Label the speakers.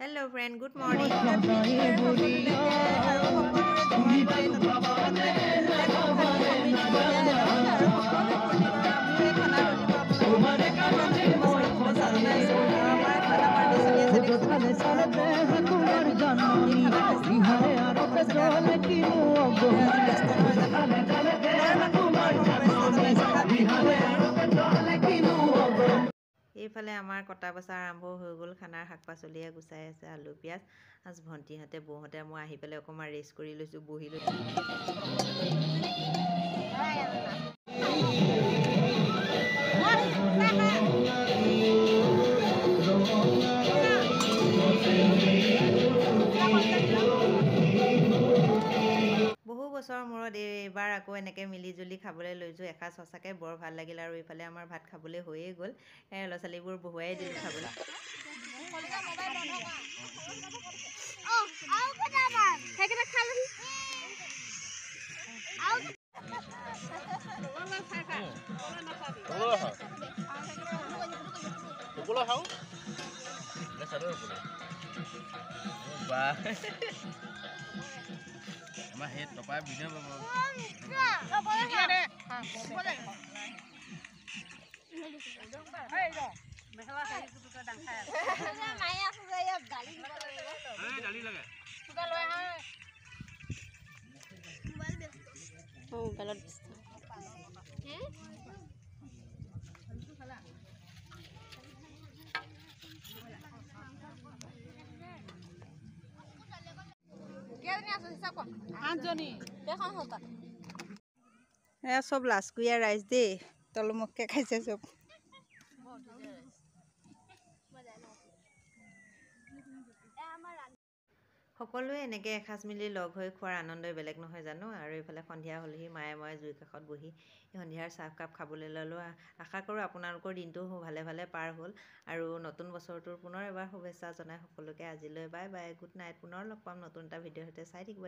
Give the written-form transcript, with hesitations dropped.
Speaker 1: Hello friend, good morning. এইফালে আমাৰ কটা বচা আৰম্ভ হৈ গ'ল খানাৰ শাক পাচলিয়ে গুচাই আছে আলু পিঁয়াজ আজ ভণ্টিহঁতে বৌহঁতে মই আহি পেলাই অকণমান ৰেষ্ট কৰি লৈছোঁ বহি লৈছোঁ বহু বছৰৰ মূৰত এইবাৰ আকৌ এনেকৈ মিলিজুলি খাবলৈ লৈছোঁ এসাঁজ সঁচাকৈ বৰ ভাল লাগিল আৰু এইফালে আমাৰ ভাত খাবলৈ হৈয়ে গ'ল ল'ৰা ছোৱালীবোৰ বহুৱাই দিলোঁ খাবলৈ
Speaker 2: Mà hết nó phải bị nó mà डाली लगे
Speaker 3: মোবাইলত
Speaker 1: এয়া চব লাজকুৰীয়া ৰাইজ দেই তলমুখকৈ খাইছে চব সকলোৱে এনেকৈ এসাঁজ মিলি লগ হৈ খোৱাৰ আনন্দই বেলেগ নহয় জানো আৰু এইফালে সন্ধিয়া হ'লেহি মায়ে মই জুইৰ কাষত বহি সন্ধিয়াৰ চাহকাপ খাবলৈ ল'লোঁ আশা কৰোঁ আপোনালোকৰ দিনটো ভালে ভালে পাৰ হ'ল আৰু নতুন বছৰটোৰ পুনৰ এবাৰ শুভেচ্ছা জনাই সকলোকে আজিলৈ বাই বাই গুড নাইট পুনৰ লগ পাম নতুন এটা ভিডিঅ'ৰ সৈতে চাই থাকিব